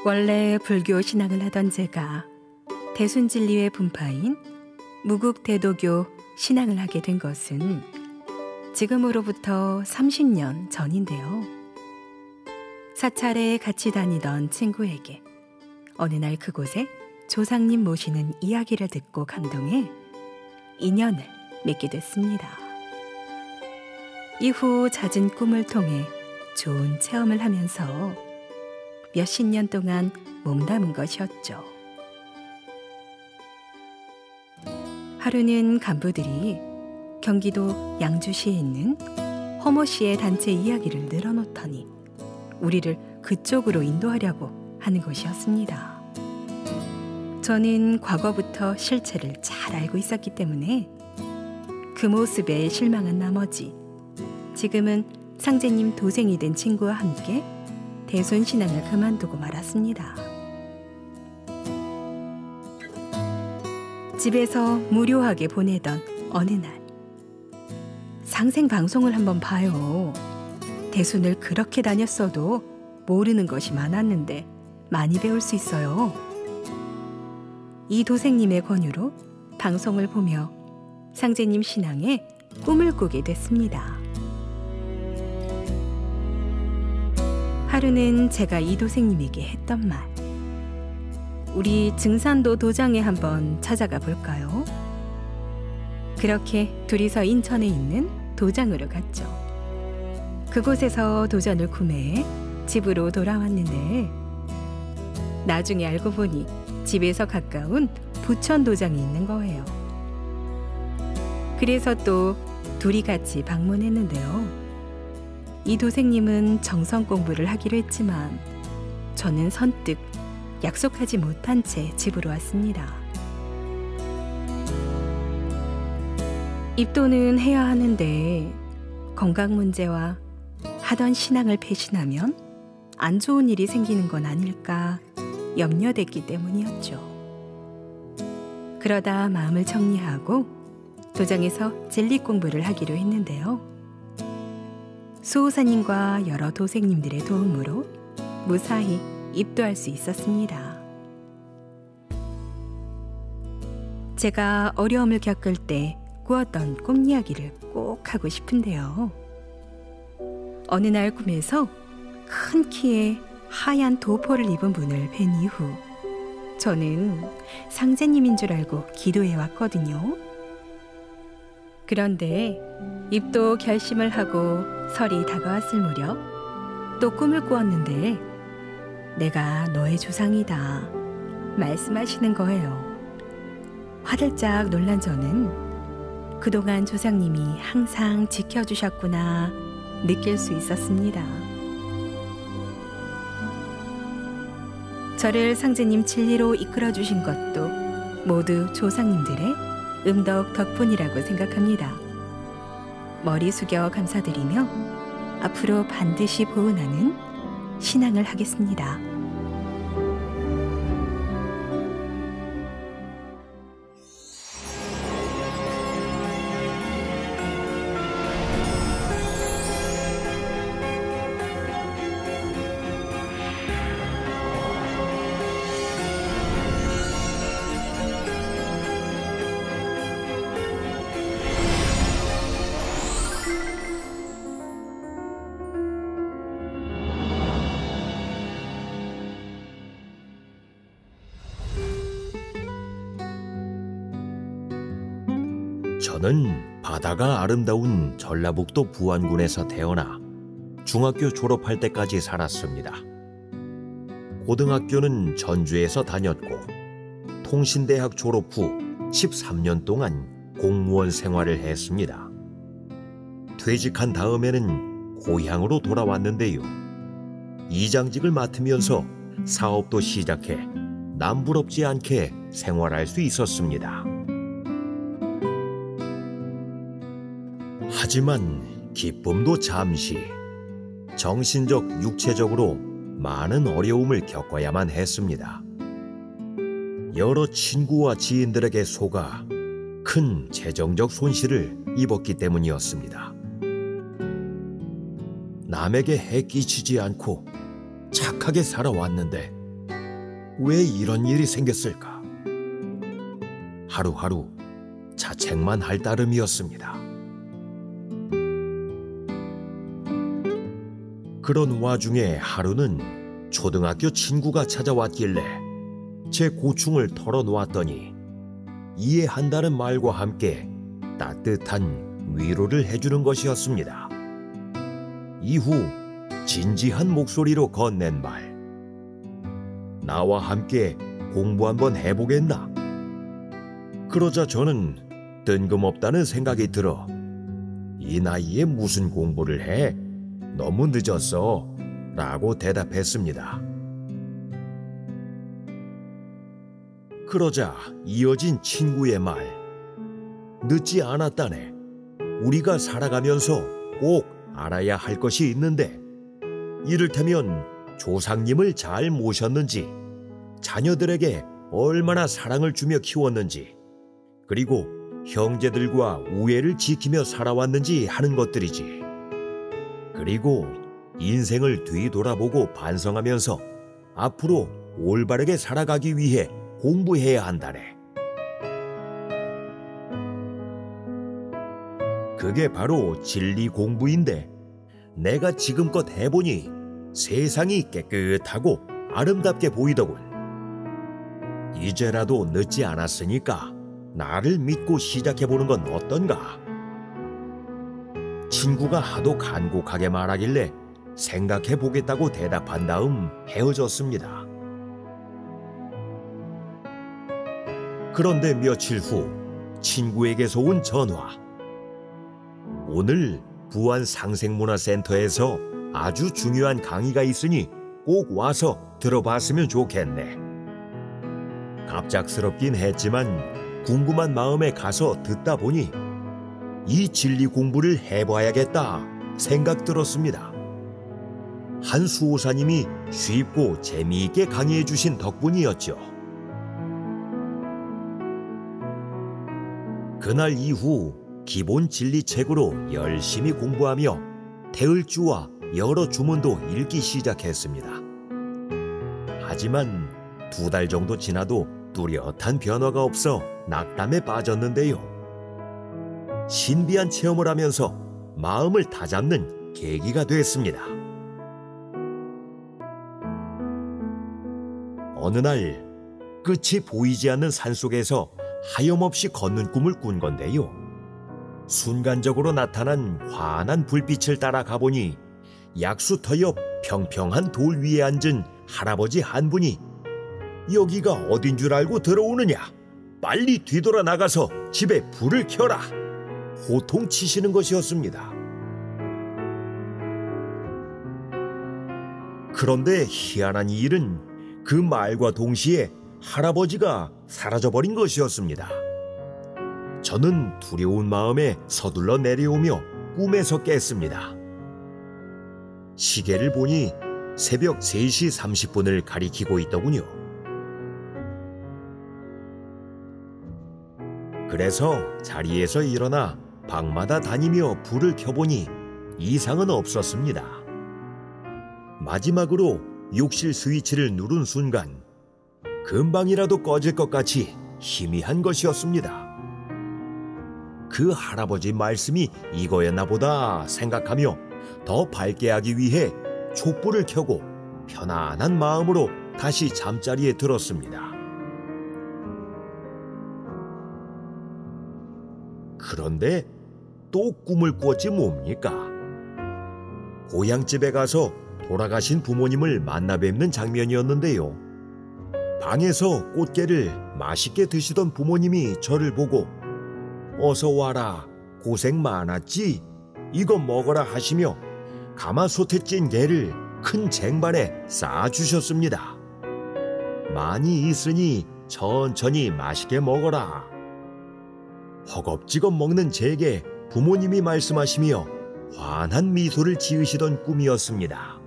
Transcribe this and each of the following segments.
원래 불교 신앙을 하던 제가 대순진리의 분파인 무국대도교 신앙을 하게 된 것은 지금으로부터 30년 전인데요. 사찰에 같이 다니던 친구에게 어느 날 그곳에 조상님 모시는 이야기를 듣고 감동해 인연을 맺게 됐습니다. 이후 잦은 꿈을 통해 좋은 체험을 하면서 몇십 년 동안 몸담은 것이었죠. 하루는 간부들이 경기도 양주시에 있는 허모 씨의 단체 이야기를 늘어놓더니 우리를 그쪽으로 인도하려고 하는 것이었습니다. 저는 과거부터 실체를 잘 알고 있었기 때문에 그 모습에 실망한 나머지 지금은 상제님 도생이 된 친구와 함께 대순신앙을 그만두고 말았습니다. 집에서 무료하게 보내던 어느 날 상생 방송을 한번 봐요. 대순을 그렇게 다녔어도 모르는 것이 많았는데 많이 배울 수 있어요. 이 도생님의 권유로 방송을 보며 상제님 신앙에 꿈을 꾸게 됐습니다. 하루는 제가 이 도생님에게 했던 말, 우리 증산도 도장에 한번 찾아가 볼까요? 그렇게 둘이서 인천에 있는 도장으로 갔죠. 그곳에서 도전을 구매해 집으로 돌아왔는데 나중에 알고 보니 집에서 가까운 부천 도장이 있는 거예요. 그래서 또 둘이 같이 방문했는데요. 이 도생님은 정성 공부를 하기로 했지만 저는 선뜻 약속하지 못한 채 집으로 왔습니다. 입도는 해야 하는데 건강 문제와 하던 신앙을 배신하면 안 좋은 일이 생기는 건 아닐까 염려됐기 때문이었죠. 그러다 마음을 정리하고 도장에서 진리 공부를 하기로 했는데요. 수호사님과 여러 도생님들의 도움으로 무사히 입도할 수 있었습니다. 제가 어려움을 겪을 때 꾸었던 꿈 이야기를 꼭 하고 싶은데요. 어느 날 꿈에서 큰 키에 하얀 도포를 입은 분을 뵌 이후 저는 상제님인 줄 알고 기도해 왔거든요. 그런데 입도 결심을 하고 설이 다가왔을 무렵 또 꿈을 꾸었는데 내가 너의 조상이다 말씀하시는 거예요. 화들짝 놀란 저는 그동안 조상님이 항상 지켜주셨구나 느낄 수 있었습니다. 저를 상제님 진리로 이끌어주신 것도 모두 조상님들의 음덕 덕분이라고 생각합니다. 머리 숙여 감사드리며 앞으로 반드시 보은하는 신앙을 하겠습니다. 저는 바다가 아름다운 전라북도 부안군에서 태어나 중학교 졸업할 때까지 살았습니다. 고등학교는 전주에서 다녔고 통신대학 졸업 후 13년 동안 공무원 생활을 했습니다. 퇴직한 다음에는 고향으로 돌아왔는데요. 이장직을 맡으면서 사업도 시작해 남부럽지 않게 생활할 수 있었습니다. 하지만 기쁨도 잠시, 정신적, 육체적으로 많은 어려움을 겪어야만 했습니다. 여러 친구와 지인들에게 속아 큰 재정적 손실을 입었기 때문이었습니다. 남에게 해 끼치지 않고 착하게 살아왔는데 왜 이런 일이 생겼을까? 하루하루 자책만 할 따름이었습니다. 그런 와중에 하루는 초등학교 친구가 찾아왔길래 제 고충을 털어놓았더니 이해한다는 말과 함께 따뜻한 위로를 해주는 것이었습니다. 이후 진지한 목소리로 건넨 말. 나와 함께 공부 한번 해보겠나? 그러자 저는 뜬금없다는 생각이 들어 이 나이에 무슨 공부를 해? 너무 늦었어 라고 대답했습니다. 그러자 이어진 친구의 말. 늦지 않았다네. 우리가 살아가면서 꼭 알아야 할 것이 있는데, 이를테면 조상님을 잘 모셨는지, 자녀들에게 얼마나 사랑을 주며 키웠는지, 그리고 형제들과 우애를 지키며 살아왔는지 하는 것들이지. 그리고 인생을 뒤돌아보고 반성하면서 앞으로 올바르게 살아가기 위해 공부해야 한다네. 그게 바로 진리 공부인데, 내가 지금껏 해보니 세상이 깨끗하고 아름답게 보이더군. 이제라도 늦지 않았으니까 나를 믿고 시작해보는 건 어떤가? 친구가 하도 간곡하게 말하길래 생각해보겠다고 대답한 다음 헤어졌습니다. 그런데 며칠 후 친구에게서 온 전화. 오늘 부안상생문화센터에서 아주 중요한 강의가 있으니 꼭 와서 들어봤으면 좋겠네. 갑작스럽긴 했지만 궁금한 마음에 가서 듣다 보니 이 진리 공부를 해봐야겠다 생각 들었습니다. 한 수호사님이 쉽고 재미있게 강의해 주신 덕분이었죠. 그날 이후 기본 진리책으로 열심히 공부하며 태을주와 여러 주문도 읽기 시작했습니다. 하지만 2달 정도 지나도 뚜렷한 변화가 없어 낙담에 빠졌는데요. 신비한 체험을 하면서 마음을 다잡는 계기가 됐습니다. 어느 날 끝이 보이지 않는 산속에서 하염없이 걷는 꿈을 꾼 건데요. 순간적으로 나타난 환한 불빛을 따라 가보니 약수터 옆 평평한 돌 위에 앉은 할아버지 한 분이 여기가 어딘 줄 알고 들어오느냐? 빨리 뒤돌아 나가서 집에 불을 켜라! 호통치시는 것이었습니다. 그런데 희한한 이 일은 그 말과 동시에 할아버지가 사라져버린 것이었습니다. 저는 두려운 마음에 서둘러 내려오며 꿈에서 깼습니다. 시계를 보니 새벽 3시 30분을 가리키고 있더군요. 그래서 자리에서 일어나 방마다 다니며 불을 켜보니 이상은 없었습니다. 마지막으로 욕실 스위치를 누른 순간 금방이라도 꺼질 것 같이 희미한 것이었습니다. 그 할아버지 말씀이 이거였나 보다 생각하며 더 밝게 하기 위해 촛불을 켜고 편안한 마음으로 다시 잠자리에 들었습니다. 그런데 또 꿈을 꿨지 뭡니까? 고향집에 가서 돌아가신 부모님을 만나 뵙는 장면이었는데요. 방에서 꽃게를 맛있게 드시던 부모님이 저를 보고 어서 와라, 고생 많았지? 이거 먹어라 하시며 가마솥에 찐 게를 큰 쟁반에 쌓아주셨습니다. 많이 있으니 천천히 맛있게 먹어라. 허겁지겁 먹는 제게 부모님이 말씀하시며 환한 미소를 지으시던 꿈이었습니다.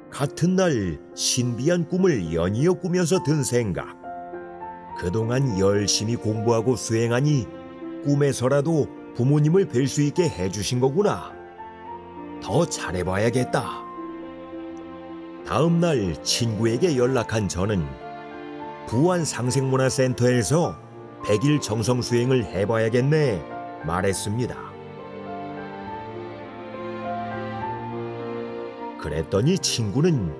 같은 날 신비한 꿈을 연이어 꾸면서 든 생각. 그동안 열심히 공부하고 수행하니 꿈에서라도 부모님을 뵐 수 있게 해주신 거구나. 더 잘해봐야겠다. 다음 날 친구에게 연락한 저는 부안 상생문화센터에서 100일 정성 수행을 해봐야겠네 말했습니다. 그랬더니 친구는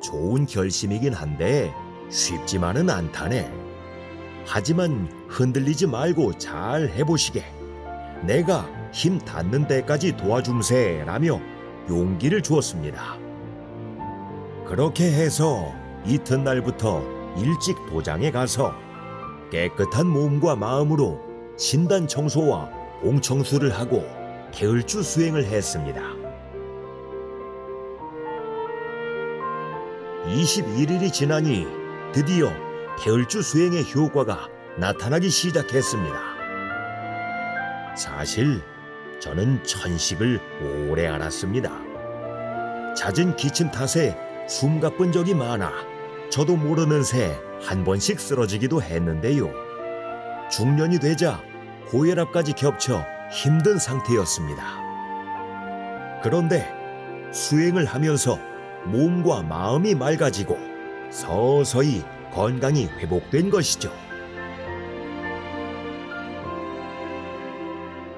좋은 결심이긴 한데 쉽지만은 않다네. 하지만 흔들리지 말고 잘 해보시게. 내가 힘 닿는 데까지 도와줌세라며 용기를 주었습니다. 그렇게 해서 이튿날부터 일찍 도장에 가서 깨끗한 몸과 마음으로 진단 청소와 봉청수를 하고 게을주 수행을 했습니다. 21일이 지나니 드디어 게을주 수행의 효과가 나타나기 시작했습니다. 사실 저는 천식을 오래 앓았습니다. 잦은 기침 탓에 숨가쁜 적이 많아 저도 모르는 새 한 번씩 쓰러지기도 했는데요. 중년이 되자 고혈압까지 겹쳐 힘든 상태였습니다. 그런데 수행을 하면서 몸과 마음이 맑아지고 서서히 건강이 회복된 것이죠.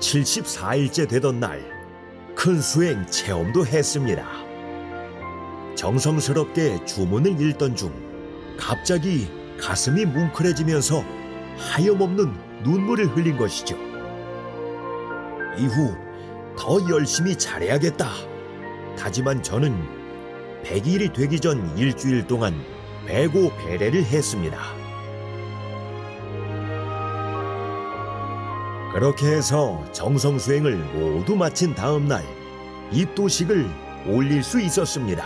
74일째 되던 날 큰 수행 체험도 했습니다. 정성스럽게 주문을 읽던 중 갑자기 가슴이 뭉클해지면서 하염없는 눈물을 흘린 것이죠. 이후 더 열심히 잘해야겠다 다짐한 저는 100일이 되기 전 일주일 동안 배고 배례를 했습니다. 그렇게 해서 정성수행을 모두 마친 다음 날 입도식을 올릴 수 있었습니다.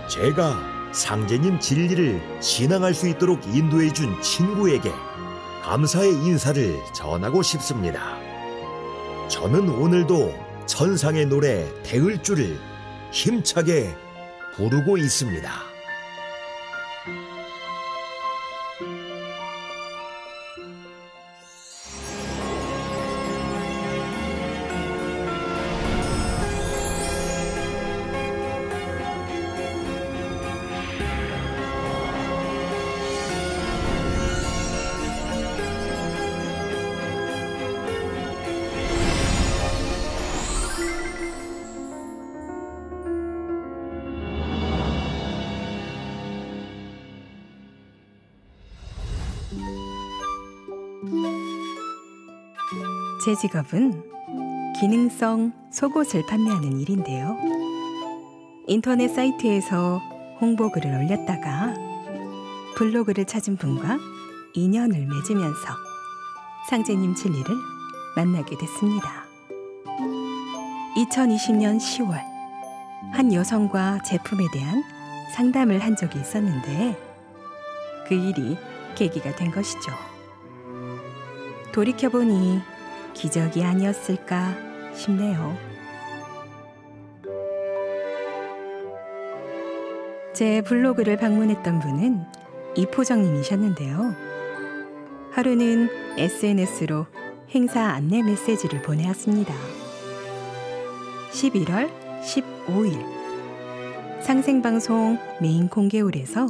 제가 상제님 진리를 신앙할 수 있도록 인도해준 친구에게 감사의 인사를 전하고 싶습니다. 저는 오늘도 천상의 노래 대을주를 힘차게 부르고 있습니다. 제 직업은 기능성 속옷을 판매하는 일인데요. 인터넷 사이트에서 홍보글을 올렸다가 블로그를 찾은 분과 인연을 맺으면서 상제님 진리를 만나게 됐습니다. 2020년 10월 한 여성과 제품에 대한 상담을 한 적이 있었는데 그 일이 계기가 된 것이죠. 돌이켜보니 기적이 아니었을까 싶네요. 제 블로그를 방문했던 분은 이포정님이셨는데요. 하루는 SNS로 행사 안내 메시지를 보내왔습니다. 11월 15일 상생방송 메인 공개홀에서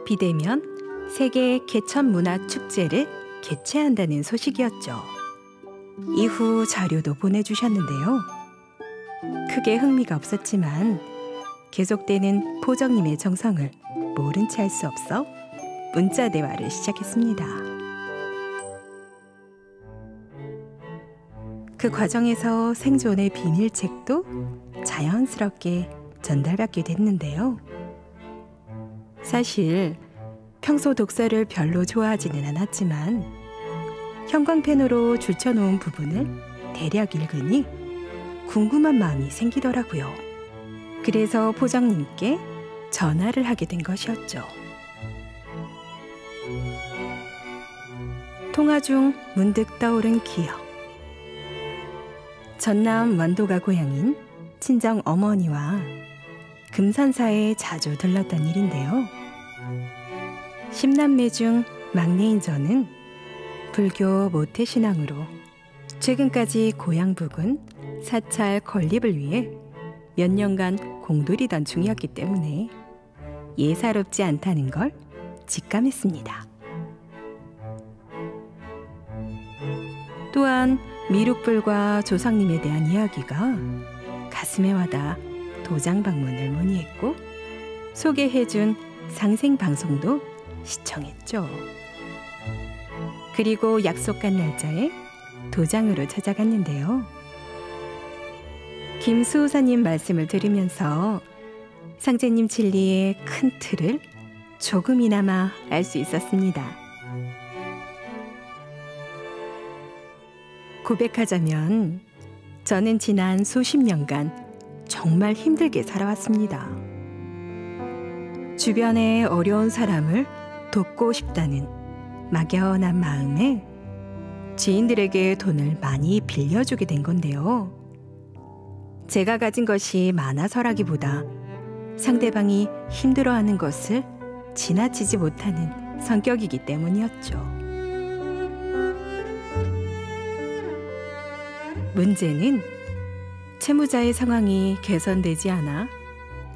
비대면 세계 개천문화축제를 개최한다는 소식이었죠. 이후 자료도 보내주셨는데요. 크게 흥미가 없었지만 계속되는 포정님의 정성을 모른 채 할 수 없어 문자 대화를 시작했습니다. 그 과정에서 생존의 비밀책도 자연스럽게 전달받게 됐는데요. 사실 평소 독서를 별로 좋아하지는 않았지만 형광펜으로 줄쳐놓은 부분을 대략 읽으니 궁금한 마음이 생기더라고요. 그래서 포정님께 전화를 하게 된 것이었죠. 통화 중 문득 떠오른 기억. 전남 완도가 고향인 친정 어머니와 금산사에 자주 들렀던 일인데요. 10남매 중 막내인 저는 불교 모태신앙으로 최근까지 고향 부근 사찰 건립을 위해 몇 년간 공들이던 중이었기 때문에 예사롭지 않다는 걸 직감했습니다. 또한 미륵불과 조상님에 대한 이야기가 가슴에 와닿아 도장 방문을 문의했고 소개해준 상생방송도 시청했죠. 그리고 약속한 날짜에 도장으로 찾아갔는데요. 김수호사님 말씀을 들으면서 상제님 진리의 큰 틀을 조금이나마 알 수 있었습니다. 고백하자면 저는 지난 수십 년간 정말 힘들게 살아왔습니다. 주변의 어려운 사람을 돕고 싶다는 막연한 마음에 지인들에게 돈을 많이 빌려주게 된 건데요. 제가 가진 것이 많아서라기보다 상대방이 힘들어하는 것을 지나치지 못하는 성격이기 때문이었죠. 문제는 채무자의 상황이 개선되지 않아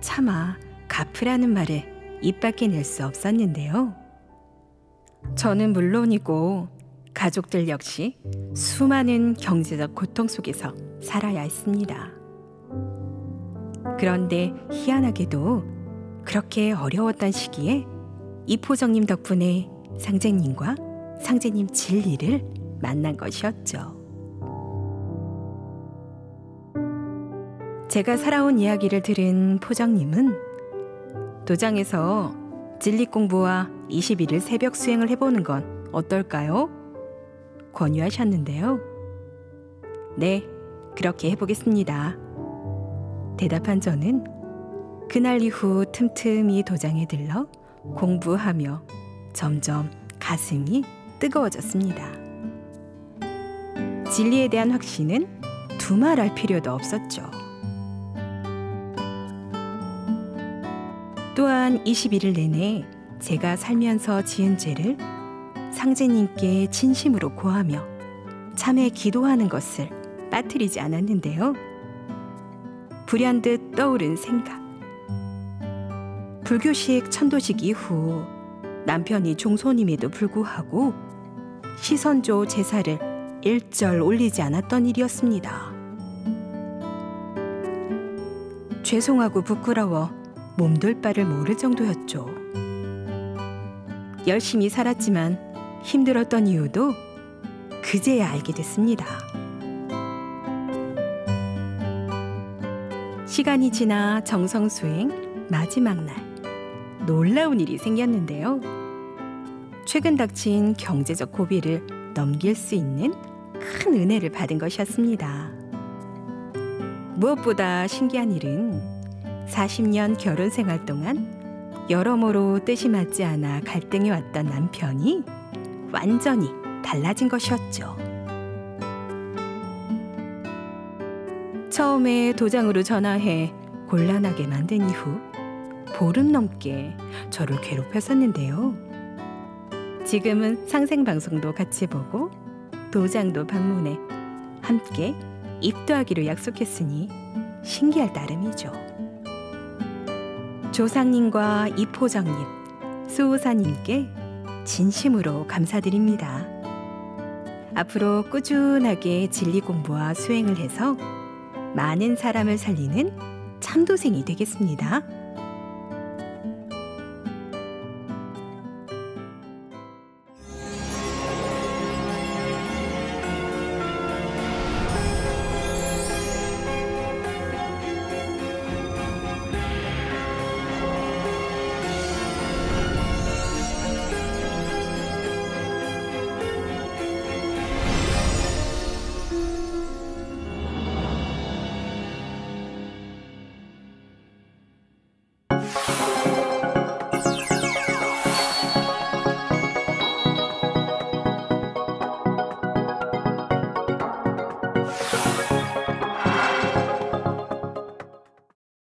차마 갚으라는 말을 입 밖에 낼 수 없었는데요. 저는 물론이고 가족들 역시 수많은 경제적 고통 속에서 살아야 했습니다. 그런데 희한하게도 그렇게 어려웠던 시기에 이포정님 덕분에 상제님과 상제님 진리를 만난 것이었죠. 제가 살아온 이야기를 들은 포정님은 도장에서 진리 공부와 21일 새벽 수행을 해보는 건 어떨까요? 권유하셨는데요. 네, 그렇게 해보겠습니다. 대답한 저는 그날 이후 틈틈이 도장에 들러 공부하며 점점 가슴이 뜨거워졌습니다. 진리에 대한 확신은 두말할 필요도 없었죠. 또한 21일 내내 제가 살면서 지은 죄를 상제님께 진심으로 고하며 참회 기도하는 것을 빠뜨리지 않았는데요. 불현듯 떠오른 생각. 불교식 천도식 이후 남편이 종손임에도 불구하고 시선조 제사를 일절 올리지 않았던 일이었습니다. 죄송하고 부끄러워 몸둘 바를 모를 정도였죠. 열심히 살았지만 힘들었던 이유도 그제야 알게 됐습니다. 시간이 지나 정성수행 마지막 날 놀라운 일이 생겼는데요. 최근 닥친 경제적 고비를 넘길 수 있는 큰 은혜를 받은 것이었습니다. 무엇보다 신기한 일은 40년 결혼 생활 동안 여러모로 뜻이 맞지 않아 갈등해 왔던 남편이 완전히 달라진 것이었죠. 처음에 도장으로 전화해 곤란하게 만든 이후 보름 넘게 저를 괴롭혔었는데요. 지금은 상생방송도 같이 보고 도장도 방문해 함께 입도하기로 약속했으니 신기할 따름이죠. 조상님과 이포정님, 수호사님께 진심으로 감사드립니다. 앞으로 꾸준하게 진리 공부와 수행을 해서 많은 사람을 살리는 참도생이 되겠습니다.